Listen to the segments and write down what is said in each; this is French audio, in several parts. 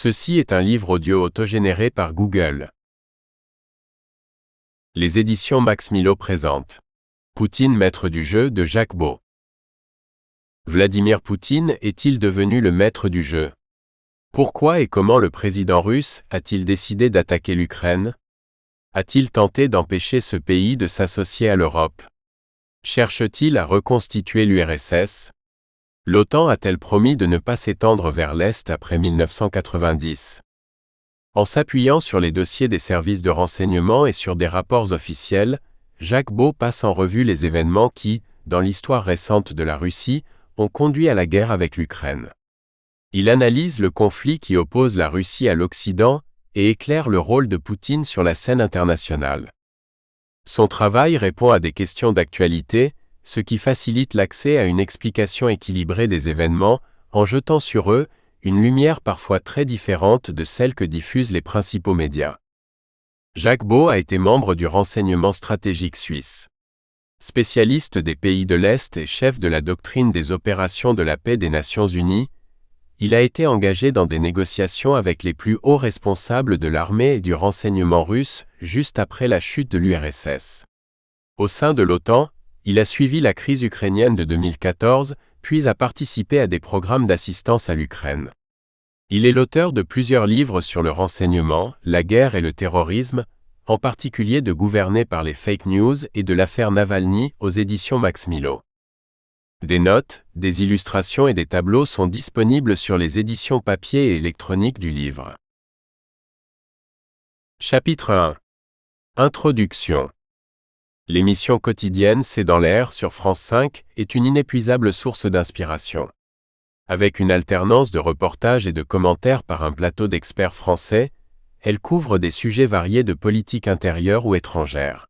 Ceci est un livre audio autogénéré par Google. Les éditions Max Milo présentent Poutine maître du jeu de Jacques Beau. Vladimir Poutine est-il devenu le maître du jeu? Pourquoi et comment le président russe a-t-il décidé d'attaquer l'Ukraine? A-t-il tenté d'empêcher ce pays de s'associer à l'Europe? Cherche-t-il à reconstituer l'URSS? L'OTAN a-t-elle promis de ne pas s'étendre vers l'Est après 1990? En s'appuyant sur les dossiers des services de renseignement et sur des rapports officiels, Jacques Beau passe en revue les événements qui, dans l'histoire récente de la Russie, ont conduit à la guerre avec l'Ukraine. Il analyse le conflit qui oppose la Russie à l'Occident et éclaire le rôle de Poutine sur la scène internationale. Son travail répond à des questions d'actualité, ce qui facilite l'accès à une explication équilibrée des événements, en jetant sur eux une lumière parfois très différente de celle que diffusent les principaux médias. Jacques Beau a été membre du renseignement stratégique suisse. Spécialiste des pays de l'Est et chef de la doctrine des opérations de la paix des Nations Unies, il a été engagé dans des négociations avec les plus hauts responsables de l'armée et du renseignement russe juste après la chute de l'URSS. Au sein de l'OTAN, il a suivi la crise ukrainienne de 2014, puis a participé à des programmes d'assistance à l'Ukraine. Il est l'auteur de plusieurs livres sur le renseignement, la guerre et le terrorisme, en particulier de Gouverner par les fake news et de l'affaire Navalny aux éditions Max Milo. Des notes, des illustrations et des tableaux sont disponibles sur les éditions papier et électroniques du livre. Chapitre 1. Introduction. L'émission quotidienne C'est dans l'air sur France 5 est une inépuisable source d'inspiration. Avec une alternance de reportages et de commentaires par un plateau d'experts français, elle couvre des sujets variés de politique intérieure ou étrangère.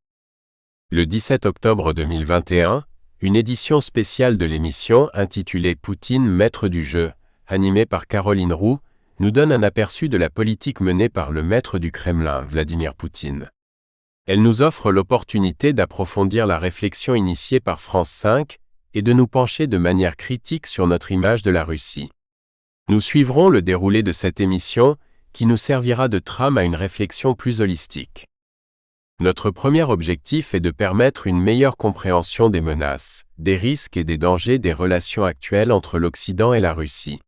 Le 17 octobre 2021, une édition spéciale de l'émission intitulée Poutine maître du jeu, animée par Caroline Roux, nous donne un aperçu de la politique menée par le maître du Kremlin, Vladimir Poutine. Elle nous offre l'opportunité d'approfondir la réflexion initiée par France 5 et de nous pencher de manière critique sur notre image de la Russie. Nous suivrons le déroulé de cette émission qui nous servira de trame à une réflexion plus holistique. Notre premier objectif est de permettre une meilleure compréhension des menaces, des risques et des dangers des relations actuelles entre l'Occident et la Russie.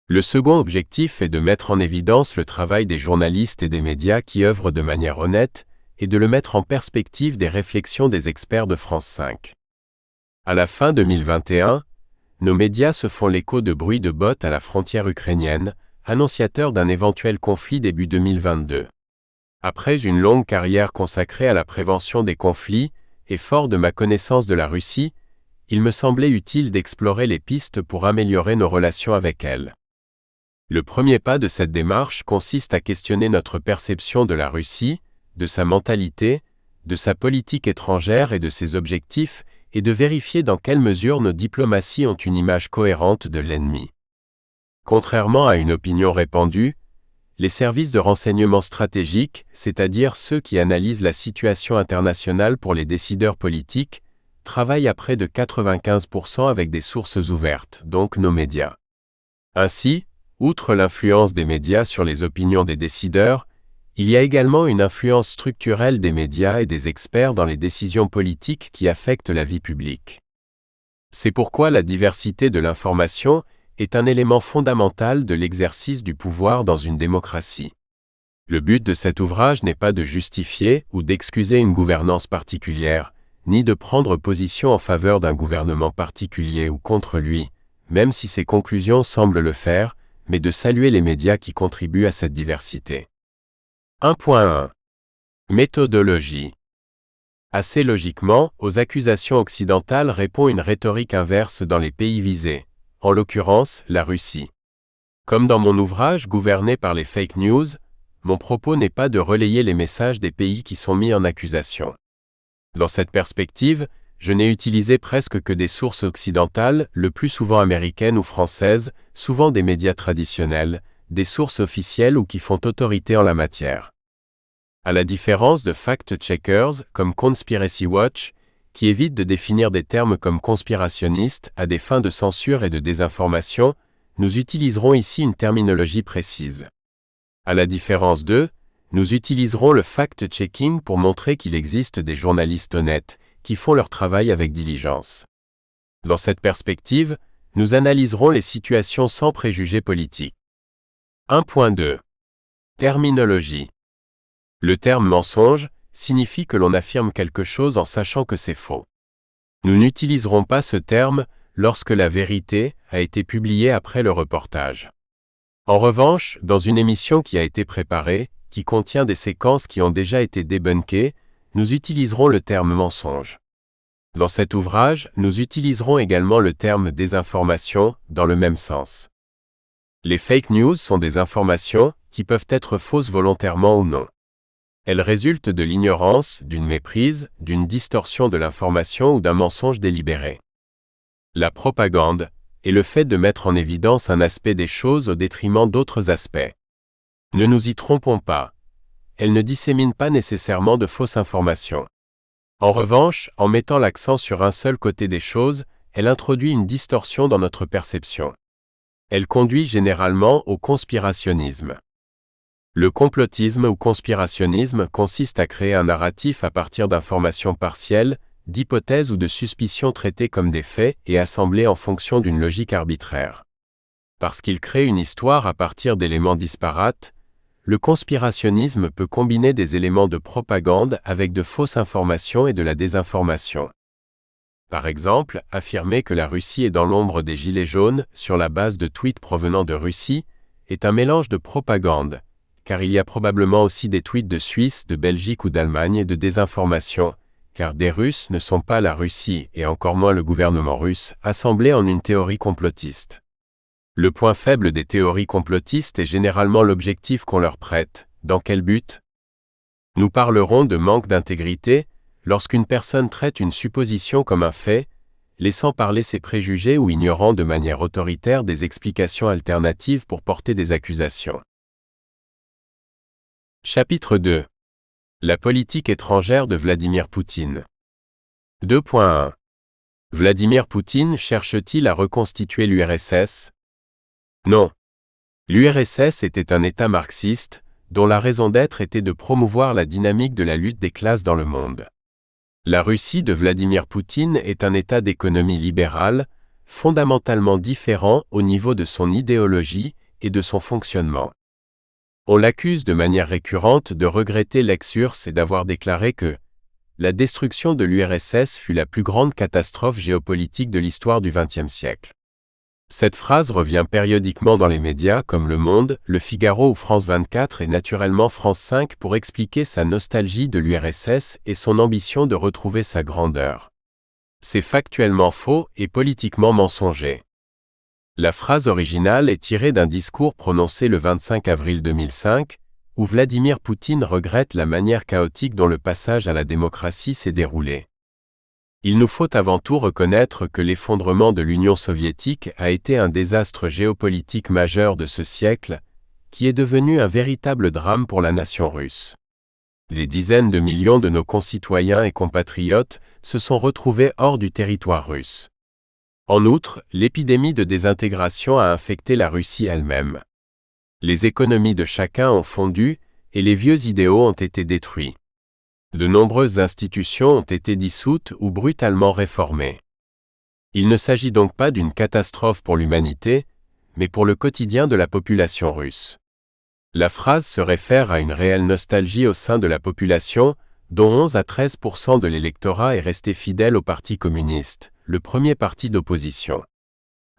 Le second objectif est de mettre en évidence le travail des journalistes et des médias qui œuvrent de manière honnête et de le mettre en perspective des réflexions des experts de France 5. À la fin 2021, nos médias se font l'écho de bruits de bottes à la frontière ukrainienne, annonciateurs d'un éventuel conflit début 2022. Après une longue carrière consacrée à la prévention des conflits, et fort de ma connaissance de la Russie, il me semblait utile d'explorer les pistes pour améliorer nos relations avec elle. Le premier pas de cette démarche consiste à questionner notre perception de la Russie, de sa mentalité, de sa politique étrangère et de ses objectifs, et de vérifier dans quelle mesure nos diplomaties ont une image cohérente de l'ennemi. Contrairement à une opinion répandue, les services de renseignement stratégiques, c'est-à-dire ceux qui analysent la situation internationale pour les décideurs politiques, travaillent à près de 95% avec des sources ouvertes, donc nos médias. Ainsi, outre l'influence des médias sur les opinions des décideurs, il y a également une influence structurelle des médias et des experts dans les décisions politiques qui affectent la vie publique. C'est pourquoi la diversité de l'information est un élément fondamental de l'exercice du pouvoir dans une démocratie. Le but de cet ouvrage n'est pas de justifier ou d'excuser une gouvernance particulière, ni de prendre position en faveur d'un gouvernement particulier ou contre lui, même si ses conclusions semblent le faire, mais de saluer les médias qui contribuent à cette diversité. 1.1. Méthodologie. Assez logiquement, aux accusations occidentales répond une rhétorique inverse dans les pays visés, en l'occurrence la Russie. Comme dans mon ouvrage Gouverner par les fake news, mon propos n'est pas de relayer les messages des pays qui sont mis en accusation. Dans cette perspective, je n'ai utilisé presque que des sources occidentales, le plus souvent américaines ou françaises, souvent des médias traditionnels, des sources officielles ou qui font autorité en la matière. À la différence de fact-checkers comme Conspiracy Watch, qui évitent de définir des termes comme conspirationnistes à des fins de censure et de désinformation, nous utiliserons ici une terminologie précise. À la différence d'eux, nous utiliserons le fact-checking pour montrer qu'il existe des journalistes honnêtes qui font leur travail avec diligence. Dans cette perspective, nous analyserons les situations sans préjugés politiques. 1.2. Terminologie. Le terme mensonge signifie que l'on affirme quelque chose en sachant que c'est faux. Nous n'utiliserons pas ce terme lorsque la vérité a été publiée après le reportage. En revanche, dans une émission qui a été préparée, qui contient des séquences qui ont déjà été débunkées, nous utiliserons le terme mensonge. Dans cet ouvrage, nous utiliserons également le terme désinformation dans le même sens. Les fake news sont des informations qui peuvent être fausses volontairement ou non. Elles résultent de l'ignorance, d'une méprise, d'une distorsion de l'information ou d'un mensonge délibéré. La propagande est le fait de mettre en évidence un aspect des choses au détriment d'autres aspects. Ne nous y trompons pas. Elle ne dissémine pas nécessairement de fausses informations. En revanche, en mettant l'accent sur un seul côté des choses, elle introduit une distorsion dans notre perception. Elle conduit généralement au conspirationnisme. Le complotisme ou conspirationnisme consiste à créer un narratif à partir d'informations partielles, d'hypothèses ou de suspicions traitées comme des faits et assemblées en fonction d'une logique arbitraire. Parce qu'il crée une histoire à partir d'éléments disparates, le conspirationnisme peut combiner des éléments de propagande avec de fausses informations et de la désinformation. Par exemple, affirmer que la Russie est dans l'ombre des Gilets jaunes sur la base de tweets provenant de Russie est un mélange de propagande, car il y a probablement aussi des tweets de Suisse, de Belgique ou d'Allemagne et de désinformation, car des Russes ne sont pas la Russie et encore moins le gouvernement russe, assemblés en une théorie complotiste. Le point faible des théories complotistes est généralement l'objectif qu'on leur prête. Dans quel but? Nous parlerons de manque d'intégrité lorsqu'une personne traite une supposition comme un fait, laissant parler ses préjugés ou ignorant de manière autoritaire des explications alternatives pour porter des accusations. Chapitre 2. La politique étrangère de Vladimir Poutine. 2.1. Vladimir Poutine cherche-t-il à reconstituer l'URSS? Non. L'URSS était un État marxiste, dont la raison d'être était de promouvoir la dynamique de la lutte des classes dans le monde. La Russie de Vladimir Poutine est un État d'économie libérale, fondamentalement différent au niveau de son idéologie et de son fonctionnement. On l'accuse de manière récurrente de regretter l'ex-URSS et d'avoir déclaré que la destruction de l'URSS fut la plus grande catastrophe géopolitique de l'histoire du XXe siècle. Cette phrase revient périodiquement dans les médias comme Le Monde, Le Figaro ou France 24 et naturellement France 5 pour expliquer sa nostalgie de l'URSS et son ambition de retrouver sa grandeur. C'est factuellement faux et politiquement mensonger. La phrase originale est tirée d'un discours prononcé le 25 avril 2005, où Vladimir Poutine regrette la manière chaotique dont le passage à la démocratie s'est déroulé. Il nous faut avant tout reconnaître que l'effondrement de l'Union soviétique a été un désastre géopolitique majeur de ce siècle, qui est devenu un véritable drame pour la nation russe. Des dizaines de millions de nos concitoyens et compatriotes se sont retrouvés hors du territoire russe. En outre, l'épidémie de désintégration a infecté la Russie elle-même. Les économies de chacun ont fondu et les vieux idéaux ont été détruits. De nombreuses institutions ont été dissoutes ou brutalement réformées. Il ne s'agit donc pas d'une catastrophe pour l'humanité, mais pour le quotidien de la population russe. La phrase se réfère à une réelle nostalgie au sein de la population, dont 11 à 13% de l'électorat est resté fidèle au Parti communiste, le premier parti d'opposition.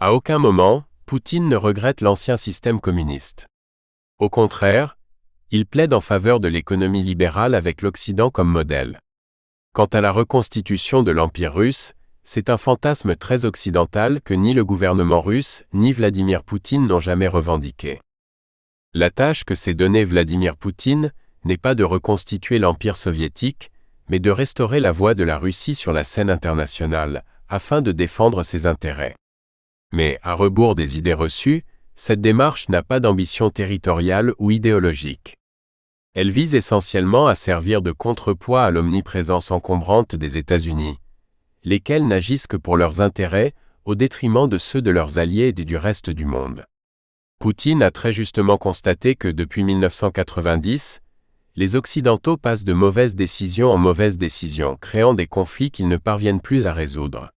À aucun moment, Poutine ne regrette l'ancien système communiste. Au contraire, il plaide en faveur de l'économie libérale avec l'Occident comme modèle. Quant à la reconstitution de l'Empire russe, c'est un fantasme très occidental que ni le gouvernement russe ni Vladimir Poutine n'ont jamais revendiqué. La tâche que s'est donnée Vladimir Poutine n'est pas de reconstituer l'Empire soviétique, mais de restaurer la voix de la Russie sur la scène internationale, afin de défendre ses intérêts. Mais, à rebours des idées reçues, cette démarche n'a pas d'ambition territoriale ou idéologique. Elle vise essentiellement à servir de contrepoids à l'omniprésence encombrante des États-Unis, lesquels n'agissent que pour leurs intérêts au détriment de ceux de leurs alliés et du reste du monde. Poutine a très justement constaté que depuis 1990, les Occidentaux passent de mauvaises décisions en mauvaises décisions, créant des conflits qu'ils ne parviennent plus à résoudre.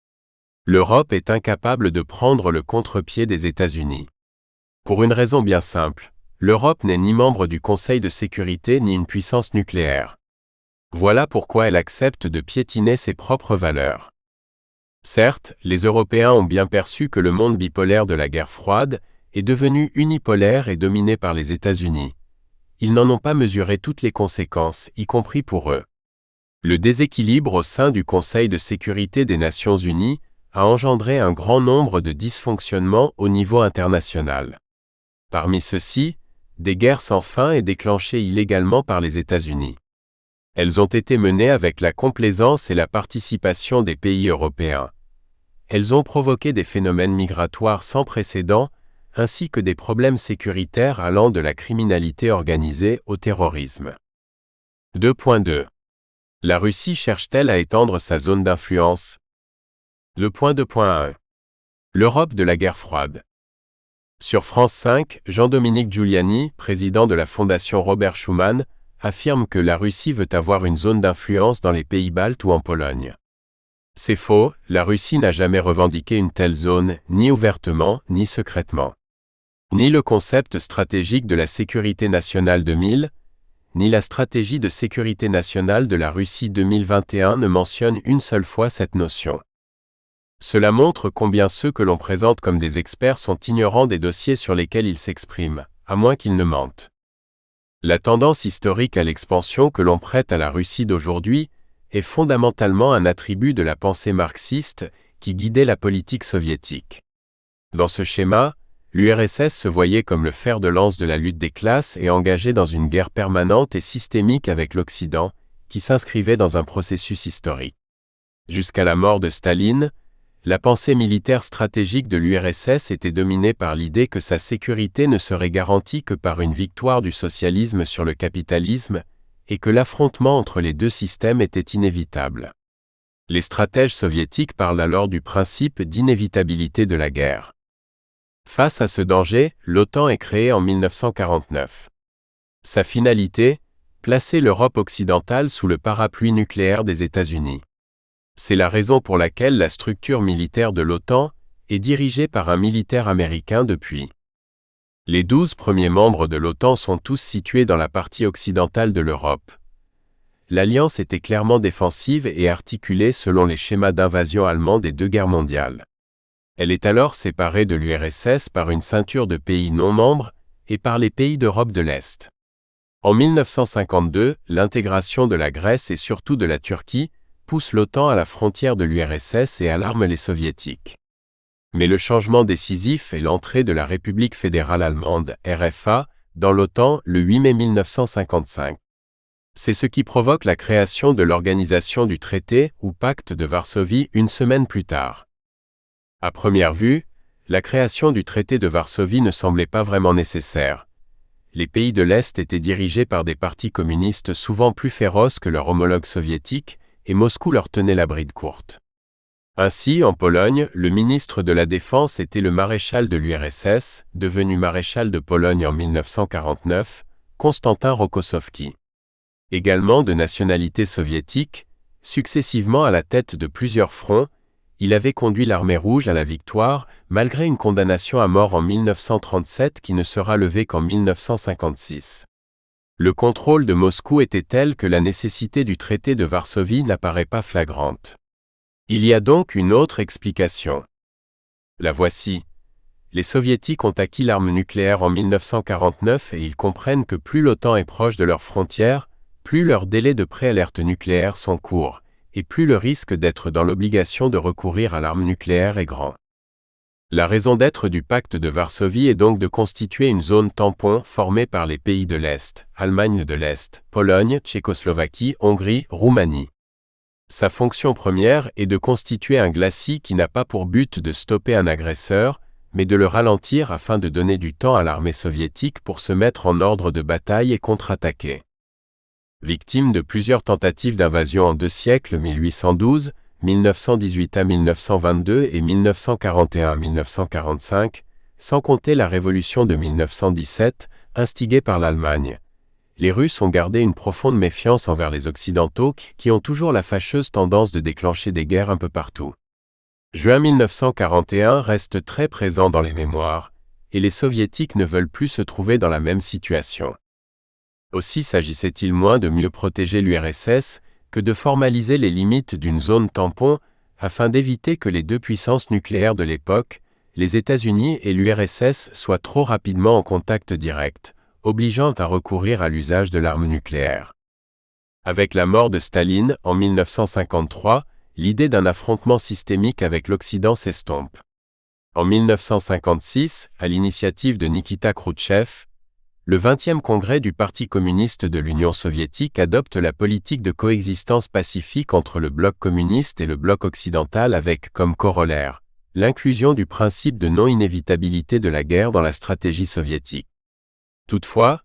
L'Europe est incapable de prendre le contre-pied des États-Unis. Pour une raison bien simple, l'Europe n'est ni membre du Conseil de sécurité ni une puissance nucléaire. Voilà pourquoi elle accepte de piétiner ses propres valeurs. Certes, les Européens ont bien perçu que le monde bipolaire de la guerre froide est devenu unipolaire et dominé par les États-Unis. Ils n'en ont pas mesuré toutes les conséquences, y compris pour eux. Le déséquilibre au sein du Conseil de sécurité des Nations Unies a engendré un grand nombre de dysfonctionnements au niveau international. Parmi ceux-ci, des guerres sans fin et déclenchées illégalement par les États-Unis. Elles ont été menées avec la complaisance et la participation des pays européens. Elles ont provoqué des phénomènes migratoires sans précédent, ainsi que des problèmes sécuritaires allant de la criminalité organisée au terrorisme. 2.2. La Russie cherche-t-elle à étendre sa zone d'influence? 2.2.1. L'Europe de la guerre froide. Sur France 5, Jean-Dominique Giuliani, président de la Fondation Robert Schuman, affirme que la Russie veut avoir une zone d'influence dans les pays baltes ou en Pologne. C'est faux, la Russie n'a jamais revendiqué une telle zone, ni ouvertement, ni secrètement. Ni le concept stratégique de la sécurité nationale 2000, ni la stratégie de sécurité nationale de la Russie 2021 ne mentionnent une seule fois cette notion. Cela montre combien ceux que l'on présente comme des experts sont ignorants des dossiers sur lesquels ils s'expriment, à moins qu'ils ne mentent. La tendance historique à l'expansion que l'on prête à la Russie d'aujourd'hui est fondamentalement un attribut de la pensée marxiste qui guidait la politique soviétique. Dans ce schéma, l'URSS se voyait comme le fer de lance de la lutte des classes et engagée dans une guerre permanente et systémique avec l'Occident, qui s'inscrivait dans un processus historique. Jusqu'à la mort de Staline, la pensée militaire stratégique de l'URSS était dominée par l'idée que sa sécurité ne serait garantie que par une victoire du socialisme sur le capitalisme, et que l'affrontement entre les deux systèmes était inévitable. Les stratèges soviétiques parlent alors du principe d'inévitabilité de la guerre. Face à ce danger, l'OTAN est créée en 1949. Sa finalité, placer l'Europe occidentale sous le parapluie nucléaire des États-Unis. C'est la raison pour laquelle la structure militaire de l'OTAN est dirigée par un militaire américain depuis. Les 12 premiers membres de l'OTAN sont tous situés dans la partie occidentale de l'Europe. L'alliance était clairement défensive et articulée selon les schémas d'invasion allemands des deux guerres mondiales. Elle est alors séparée de l'URSS par une ceinture de pays non membres et par les pays d'Europe de l'Est. En 1952, l'intégration de la Grèce et surtout de la Turquie pousse l'OTAN à la frontière de l'URSS et alarme les soviétiques. Mais le changement décisif est l'entrée de la République fédérale allemande, RFA, dans l'OTAN le 8 mai 1955. C'est ce qui provoque la création de l'Organisation du Traité ou Pacte de Varsovie une semaine plus tard. À première vue, la création du traité de Varsovie ne semblait pas vraiment nécessaire. Les pays de l'Est étaient dirigés par des partis communistes souvent plus féroces que leurs homologues soviétiques, et Moscou leur tenait la bride courte. Ainsi, en Pologne, le ministre de la Défense était le maréchal de l'URSS, devenu maréchal de Pologne en 1949, Konstantin Rokossovski. Également de nationalité soviétique, successivement à la tête de plusieurs fronts, il avait conduit l'armée rouge à la victoire, malgré une condamnation à mort en 1937 qui ne sera levée qu'en 1956. Le contrôle de Moscou était tel que la nécessité du traité de Varsovie n'apparaît pas flagrante. Il y a donc une autre explication. La voici. Les soviétiques ont acquis l'arme nucléaire en 1949 et ils comprennent que plus l'OTAN est proche de leurs frontières, plus leurs délais de préalerte nucléaire sont courts, et plus le risque d'être dans l'obligation de recourir à l'arme nucléaire est grand. La raison d'être du pacte de Varsovie est donc de constituer une zone tampon formée par les pays de l'Est, Allemagne de l'Est, Pologne, Tchécoslovaquie, Hongrie, Roumanie. Sa fonction première est de constituer un glacis qui n'a pas pour but de stopper un agresseur, mais de le ralentir afin de donner du temps à l'armée soviétique pour se mettre en ordre de bataille et contre-attaquer. Victime de plusieurs tentatives d'invasion en 2 siècles 1812, 1918 à 1922 et 1941 à 1945, sans compter la révolution de 1917, instigée par l'Allemagne. Les Russes ont gardé une profonde méfiance envers les Occidentaux qui ont toujours la fâcheuse tendance de déclencher des guerres un peu partout. Juin 1941 reste très présent dans les mémoires, et les Soviétiques ne veulent plus se trouver dans la même situation. Aussi s'agissait-il moins de mieux protéger l'URSS que de formaliser les limites d'une zone tampon afin d'éviter que les deux puissances nucléaires de l'époque, les États-Unis et l'URSS, soient trop rapidement en contact direct, obligeant à recourir à l'usage de l'arme nucléaire. Avec la mort de Staline en 1953, l'idée d'un affrontement systémique avec l'Occident s'estompe. En 1956, à l'initiative de Nikita Khrouchtchev, le 20e congrès du Parti communiste de l'Union soviétique adopte la politique de coexistence pacifique entre le bloc communiste et le bloc occidental avec comme corollaire l'inclusion du principe de non-inévitabilité de la guerre dans la stratégie soviétique. Toutefois,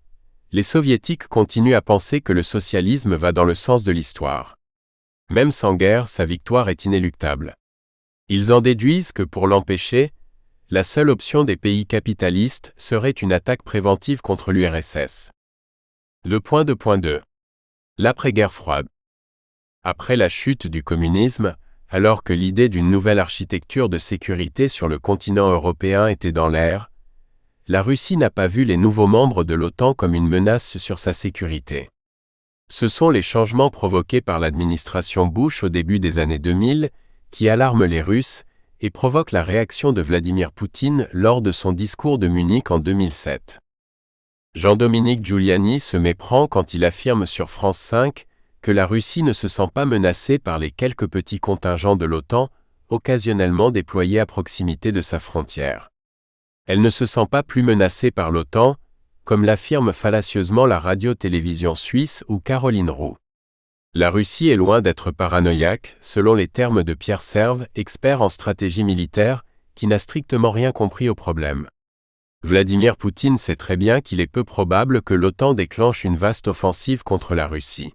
les soviétiques continuent à penser que le socialisme va dans le sens de l'histoire. Même sans guerre, sa victoire est inéluctable. Ils en déduisent que pour l'empêcher, la seule option des pays capitalistes serait une attaque préventive contre l'URSS. 2.2.2 L'après-guerre froide. Après la chute du communisme, alors que l'idée d'une nouvelle architecture de sécurité sur le continent européen était dans l'air, la Russie n'a pas vu les nouveaux membres de l'OTAN comme une menace sur sa sécurité. Ce sont les changements provoqués par l'administration Bush au début des années 2000 qui alarment les Russes et provoquent la réaction de Vladimir Poutine lors de son discours de Munich en 2007. Jean-Dominique Giuliani se méprend quand il affirme sur France 5 que la Russie ne se sent pas menacée par les quelques petits contingents de l'OTAN occasionnellement déployés à proximité de sa frontière. Elle ne se sent pas plus menacée par l'OTAN, comme l'affirme fallacieusement la radio-télévision suisse ou Caroline Roux. La Russie est loin d'être paranoïaque, selon les termes de Pierre Serve, expert en stratégie militaire, qui n'a strictement rien compris au problème. Vladimir Poutine sait très bien qu'il est peu probable que l'OTAN déclenche une vaste offensive contre la Russie.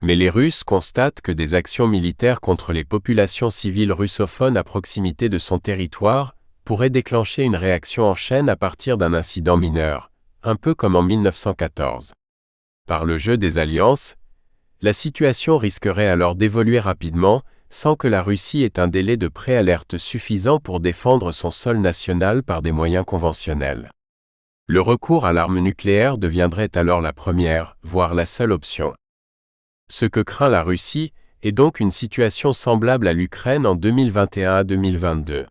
Mais les Russes constatent que des actions militaires contre les populations civiles russophones à proximité de son territoire pourraient déclencher une réaction en chaîne à partir d'un incident mineur, un peu comme en 1914. Par le jeu des alliances, la situation risquerait alors d'évoluer rapidement, sans que la Russie ait un délai de préalerte suffisant pour défendre son sol national par des moyens conventionnels. Le recours à l'arme nucléaire deviendrait alors la première, voire la seule option. Ce que craint la Russie est donc une situation semblable à l'Ukraine en 2021 à 2022.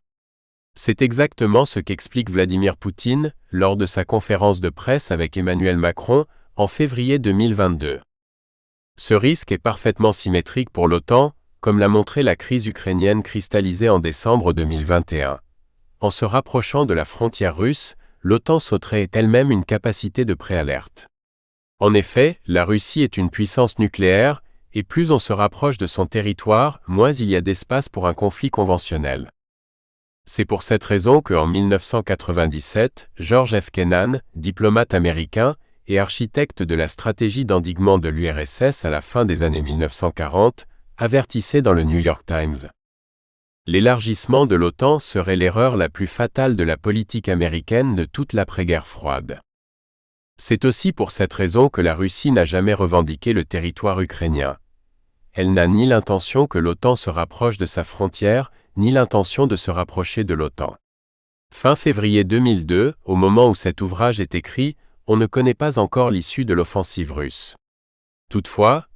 C'est exactement ce qu'explique Vladimir Poutine lors de sa conférence de presse avec Emmanuel Macron en février 2022. Ce risque est parfaitement symétrique pour l'OTAN, comme l'a montré la crise ukrainienne cristallisée en décembre 2021. En se rapprochant de la frontière russe, l'OTAN sauterait elle-même une capacité de préalerte. En effet, la Russie est une puissance nucléaire, et plus on se rapproche de son territoire, moins il y a d'espace pour un conflit conventionnel. C'est pour cette raison qu'en 1997, George F. Kennan, diplomate américain, et architecte de la stratégie d'endiguement de l'URSS à la fin des années 1940, avertissait dans le New York Times. L'élargissement de l'OTAN serait l'erreur la plus fatale de la politique américaine de toute l'après-guerre froide. C'est aussi pour cette raison que la Russie n'a jamais revendiqué le territoire ukrainien. Elle n'a ni l'intention que l'OTAN se rapproche de sa frontière, ni l'intention de se rapprocher de l'OTAN. Fin février 2002, au moment où cet ouvrage est écrit, on ne connaît pas encore l'issue de l'offensive russe. Toutefois,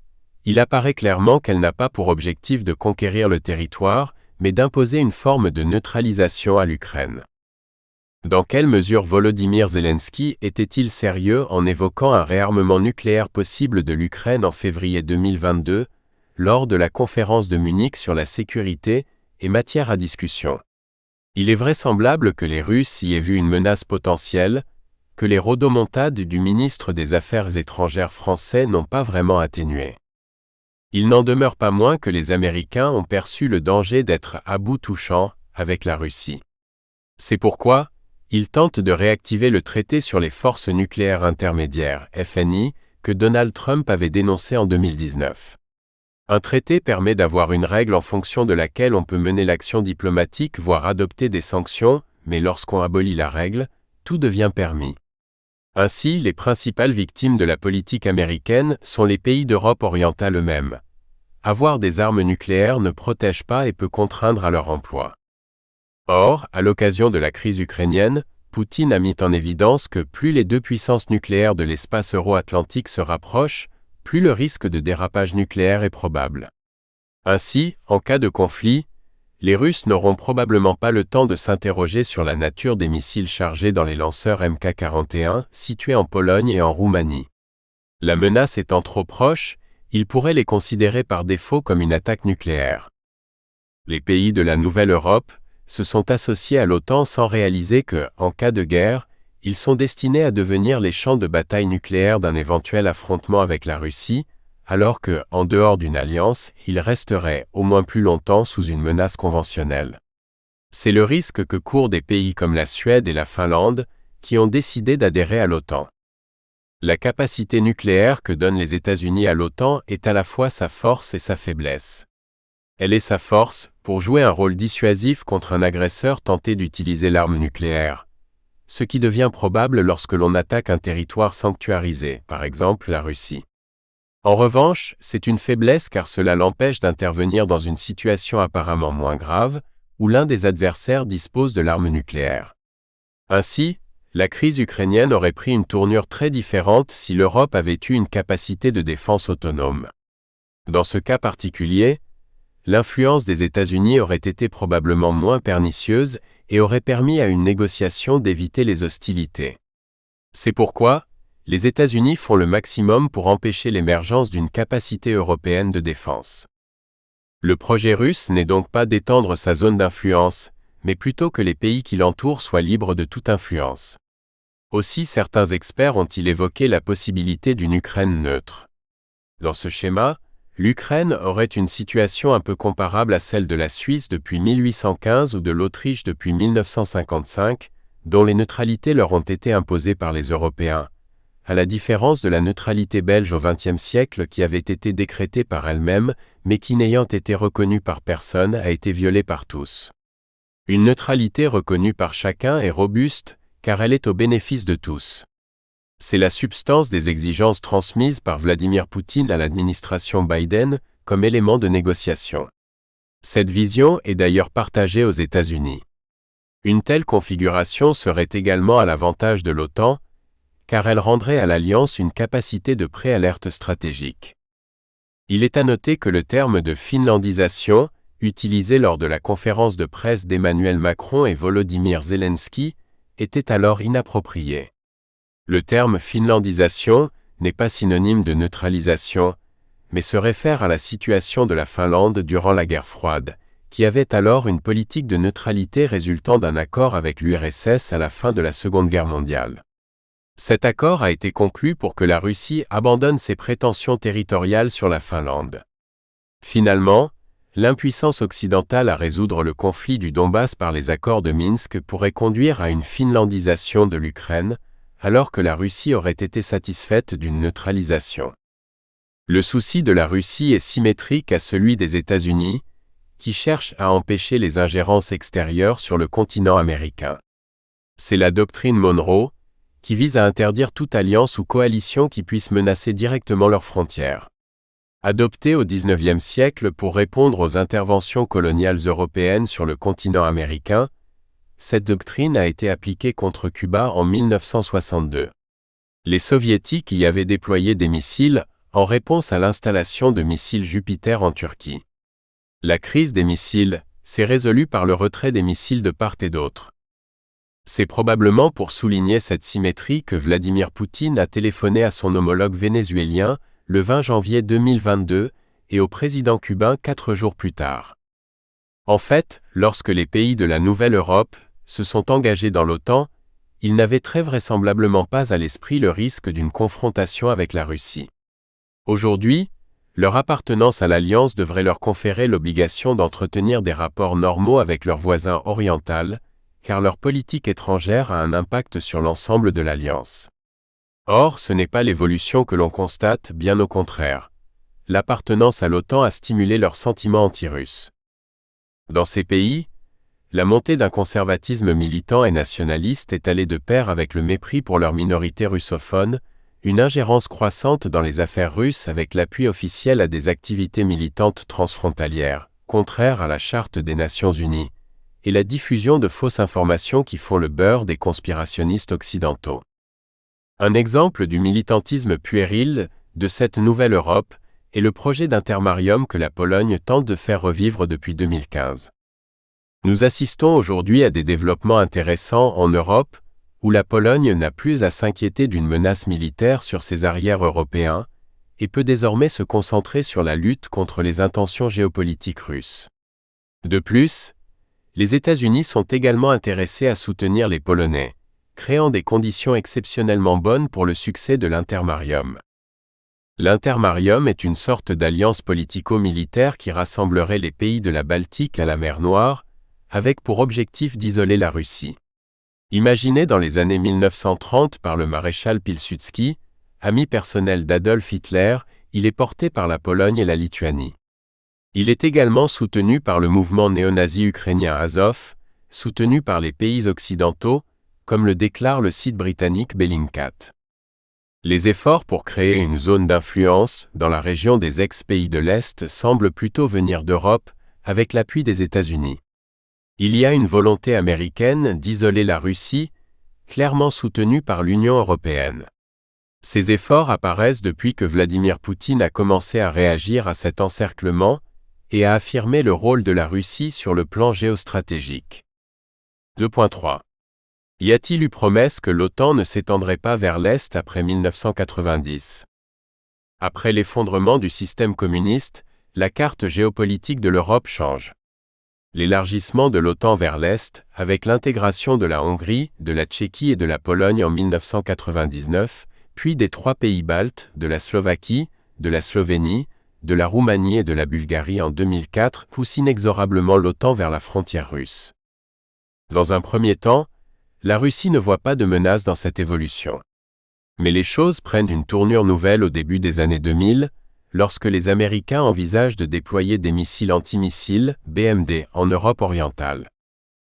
il apparaît clairement qu'elle n'a pas pour objectif de conquérir le territoire, mais d'imposer une forme de neutralisation à l'Ukraine. Dans quelle mesure Volodymyr Zelensky était-il sérieux en évoquant un réarmement nucléaire possible de l'Ukraine en février 2022, lors de la conférence de Munich sur la sécurité et matière à discussion? Il est vraisemblable que les Russes y aient vu une menace potentielle, que les rodomontades du ministre des Affaires étrangères français n'ont pas vraiment atténué. Il n'en demeure pas moins que les Américains ont perçu le danger d'être à bout touchant avec la Russie. C'est pourquoi, ils tentent de réactiver le traité sur les forces nucléaires intermédiaires, FNI, que Donald Trump avait dénoncé en 2019. Un traité permet d'avoir une règle en fonction de laquelle on peut mener l'action diplomatique voire adopter des sanctions, mais lorsqu'on abolit la règle, tout devient permis. Ainsi, les principales victimes de la politique américaine sont les pays d'Europe orientale eux-mêmes. Avoir des armes nucléaires ne protège pas et peut contraindre à leur emploi. Or, à l'occasion de la crise ukrainienne, Poutine a mis en évidence que plus les deux puissances nucléaires de l'espace euro-atlantique se rapprochent, plus le risque de dérapage nucléaire est probable. Ainsi, en cas de conflit, les Russes n'auront probablement pas le temps de s'interroger sur la nature des missiles chargés dans les lanceurs Mk41 situés en Pologne et en Roumanie. La menace étant trop proche, ils pourraient les considérer par défaut comme une attaque nucléaire. Les pays de la Nouvelle Europe se sont associés à l'OTAN sans réaliser que, en cas de guerre, ils sont destinés à devenir les champs de bataille nucléaire d'un éventuel affrontement avec la Russie, alors que, en dehors d'une alliance, ils resteraient, au moins plus longtemps, sous une menace conventionnelle. C'est le risque que courent des pays comme la Suède et la Finlande, qui ont décidé d'adhérer à l'OTAN. La capacité nucléaire que donnent les États-Unis à l'OTAN est à la fois sa force et sa faiblesse. Elle est sa force, pour jouer un rôle dissuasif contre un agresseur tenté d'utiliser l'arme nucléaire, ce qui devient probable lorsque l'on attaque un territoire sanctuarisé, par exemple la Russie. En revanche, c'est une faiblesse car cela l'empêche d'intervenir dans une situation apparemment moins grave, où l'un des adversaires dispose de l'arme nucléaire. Ainsi, la crise ukrainienne aurait pris une tournure très différente si l'Europe avait eu une capacité de défense autonome. Dans ce cas particulier, l'influence des États-Unis aurait été probablement moins pernicieuse et aurait permis à une négociation d'éviter les hostilités. C'est pourquoi, les États-Unis font le maximum pour empêcher l'émergence d'une capacité européenne de défense. Le projet russe n'est donc pas d'étendre sa zone d'influence, mais plutôt que les pays qui l'entourent soient libres de toute influence. Aussi certains experts ont-ils évoqué la possibilité d'une Ukraine neutre. Dans ce schéma, l'Ukraine aurait une situation un peu comparable à celle de la Suisse depuis 1815 ou de l'Autriche depuis 1955, dont les neutralités leur ont été imposées par les Européens, à la différence de la neutralité belge au XXe siècle qui avait été décrétée par elle-même, mais qui n'ayant été reconnue par personne a été violée par tous. Une neutralité reconnue par chacun est robuste, car elle est au bénéfice de tous. C'est la substance des exigences transmises par Vladimir Poutine à l'administration Biden comme élément de négociation. Cette vision est d'ailleurs partagée aux États-Unis. Une telle configuration serait également à l'avantage de l'OTAN, car elle rendrait à l'Alliance une capacité de préalerte stratégique. Il est à noter que le terme de finlandisation, utilisé lors de la conférence de presse d'Emmanuel Macron et Volodymyr Zelensky, était alors inapproprié. Le terme finlandisation n'est pas synonyme de neutralisation, mais se réfère à la situation de la Finlande durant la guerre froide, qui avait alors une politique de neutralité résultant d'un accord avec l'URSS à la fin de la Seconde Guerre mondiale. Cet accord a été conclu pour que la Russie abandonne ses prétentions territoriales sur la Finlande. Finalement, l'impuissance occidentale à résoudre le conflit du Donbass par les accords de Minsk pourrait conduire à une finlandisation de l'Ukraine, alors que la Russie aurait été satisfaite d'une neutralisation. Le souci de la Russie est symétrique à celui des États-Unis, qui cherchent à empêcher les ingérences extérieures sur le continent américain. C'est la doctrine Monroe, qui vise à interdire toute alliance ou coalition qui puisse menacer directement leurs frontières. Adoptée au XIXe siècle pour répondre aux interventions coloniales européennes sur le continent américain, cette doctrine a été appliquée contre Cuba en 1962. Les Soviétiques y avaient déployé des missiles en réponse à l'installation de missiles Jupiter en Turquie. La crise des missiles s'est résolue par le retrait des missiles de part et d'autre. C'est probablement pour souligner cette symétrie que Vladimir Poutine a téléphoné à son homologue vénézuélien le 20 janvier 2022 et au président cubain 4 jours plus tard. En fait, lorsque les pays de la Nouvelle Europe se sont engagés dans l'OTAN, ils n'avaient très vraisemblablement pas à l'esprit le risque d'une confrontation avec la Russie. Aujourd'hui, leur appartenance à l'Alliance devrait leur conférer l'obligation d'entretenir des rapports normaux avec leurs voisins orientaux, car leur politique étrangère a un impact sur l'ensemble de l'Alliance. Or, ce n'est pas l'évolution que l'on constate, bien au contraire. l'appartenance à l'OTAN a stimulé leurs sentiments anti-russes. Dans ces pays, la montée d'un conservatisme militant et nationaliste est allée de pair avec le mépris pour leur minorité russophone, une ingérence croissante dans les affaires russes avec l'appui officiel à des activités militantes transfrontalières, contraires à la Charte des Nations Unies, et la diffusion de fausses informations qui font le beurre des conspirationnistes occidentaux. Un exemple du militantisme puéril de cette nouvelle Europe est le projet d'Intermarium que la Pologne tente de faire revivre depuis 2015. Nous assistons aujourd'hui à des développements intéressants en Europe, où la Pologne n'a plus à s'inquiéter d'une menace militaire sur ses arrières européens, et peut désormais se concentrer sur la lutte contre les intentions géopolitiques russes. De plus, les États-Unis sont également intéressés à soutenir les Polonais, créant des conditions exceptionnellement bonnes pour le succès de l'Intermarium. L'Intermarium est une sorte d'alliance politico-militaire qui rassemblerait les pays de la Baltique à la mer Noire, avec pour objectif d'isoler la Russie. Imaginé dans les années 1930 par le maréchal Pilsudski, ami personnel d'Adolf Hitler, il est porté par la Pologne et la Lituanie. Il est également soutenu par le mouvement néo-nazi ukrainien Azov, soutenu par les pays occidentaux, comme le déclare le site britannique Bellingcat. Les efforts pour créer une zone d'influence dans la région des ex-pays de l'Est semblent plutôt venir d'Europe, avec l'appui des États-Unis. Il y a une volonté américaine d'isoler la Russie, clairement soutenue par l'Union européenne. Ces efforts apparaissent depuis que Vladimir Poutine a commencé à réagir à cet encerclement et à affirmer le rôle de la Russie sur le plan géostratégique. 2.3. Y a-t-il eu promesse que l'OTAN ne s'étendrait pas vers l'Est après 1990? Après l'effondrement du système communiste, la carte géopolitique de l'Europe change. L'élargissement de l'OTAN vers l'Est, avec l'intégration de la Hongrie, de la Tchéquie et de la Pologne en 1999, puis des 3 pays baltes, de la Slovaquie, de la Slovénie, de la Roumanie et de la Bulgarie en 2004, pousse inexorablement l'OTAN vers la frontière russe. Dans un premier temps, la Russie ne voit pas de menace dans cette évolution. Mais les choses prennent une tournure nouvelle au début des années 2000, lorsque les Américains envisagent de déployer des missiles antimissiles, BMD, en Europe orientale.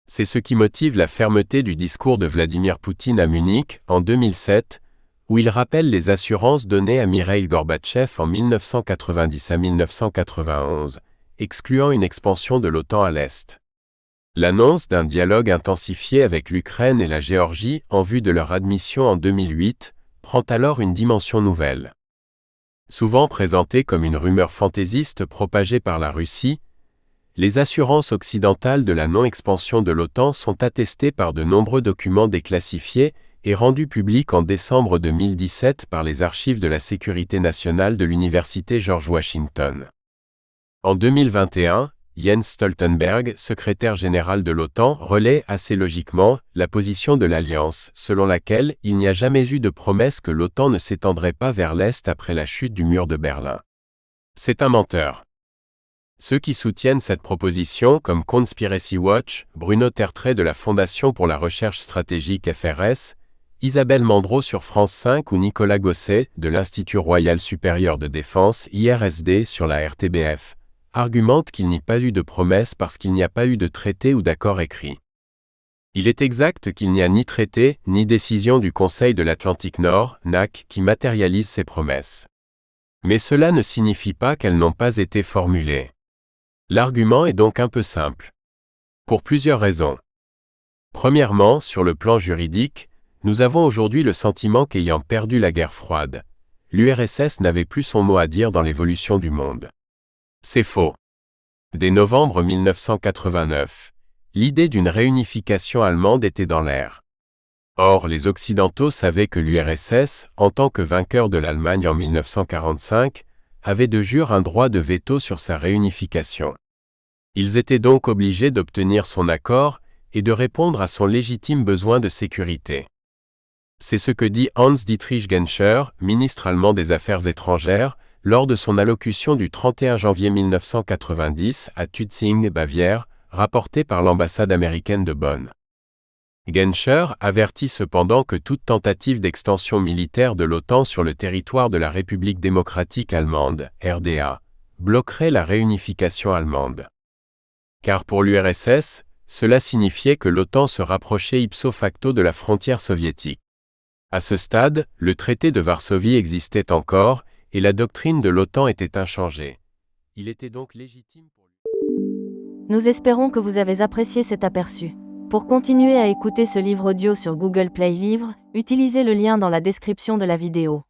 C'est ce qui motive la fermeté du discours de Vladimir Poutine à Munich, en 2007, où il rappelle les assurances données à Mikhaïl Gorbatchev en 1990 à 1991, excluant une expansion de l'OTAN à l'Est. L'annonce d'un dialogue intensifié avec l'Ukraine et la Géorgie en vue de leur admission en 2008 prend alors une dimension nouvelle. Souvent présentée comme une rumeur fantaisiste propagée par la Russie, les assurances occidentales de la non-expansion de l'OTAN sont attestées par de nombreux documents déclassifiés et rendus publics en décembre 2017 par les archives de la sécurité nationale de l'Université George Washington. En 2021, Jens Stoltenberg, secrétaire général de l'OTAN, relaie assez logiquement la position de l'Alliance, selon laquelle il n'y a jamais eu de promesse que l'OTAN ne s'étendrait pas vers l'Est après la chute du mur de Berlin. C'est un menteur. Ceux qui soutiennent cette proposition, comme Conspiracy Watch, Bruno Tertrais de la Fondation pour la Recherche Stratégique FRS, Isabelle Mandreau sur France 5 ou Nicolas Gosset de l'Institut Royal Supérieur de Défense IRSD sur la RTBF, argumente qu'il n'y a pas eu de promesse parce qu'il n'y a pas eu de traité ou d'accord écrit. Il est exact qu'il n'y a ni traité, ni décision du Conseil de l'Atlantique Nord, NAC, qui matérialise ces promesses. Mais cela ne signifie pas qu'elles n'ont pas été formulées. L'argument est donc un peu simple. Pour plusieurs raisons. Premièrement, sur le plan juridique, nous avons aujourd'hui le sentiment qu'ayant perdu la guerre froide, l'URSS n'avait plus son mot à dire dans l'évolution du monde. C'est faux. Dès novembre 1989, l'idée d'une réunification allemande était dans l'air. Or, les Occidentaux savaient que l'URSS, en tant que vainqueur de l'Allemagne en 1945, avait de jure un droit de veto sur sa réunification. Ils étaient donc obligés d'obtenir son accord et de répondre à son légitime besoin de sécurité. C'est ce que dit Hans-Dietrich Genscher, ministre allemand des Affaires étrangères, lors de son allocution du 31 janvier 1990 à Tutzing, Bavière, rapportée par l'ambassade américaine de Bonn. Genscher avertit cependant que toute tentative d'extension militaire de l'OTAN sur le territoire de la République démocratique allemande, RDA, bloquerait la réunification allemande. Car pour l'URSS, cela signifiait que l'OTAN se rapprochait ipso facto de la frontière soviétique. À ce stade, le traité de Varsovie existait encore, et la doctrine de l'OTAN était inchangée. Il était donc légitime pour lui. Nous espérons que vous avez apprécié cet aperçu. Pour continuer à écouter ce livre audio sur Google Play Livres, utilisez le lien dans la description de la vidéo.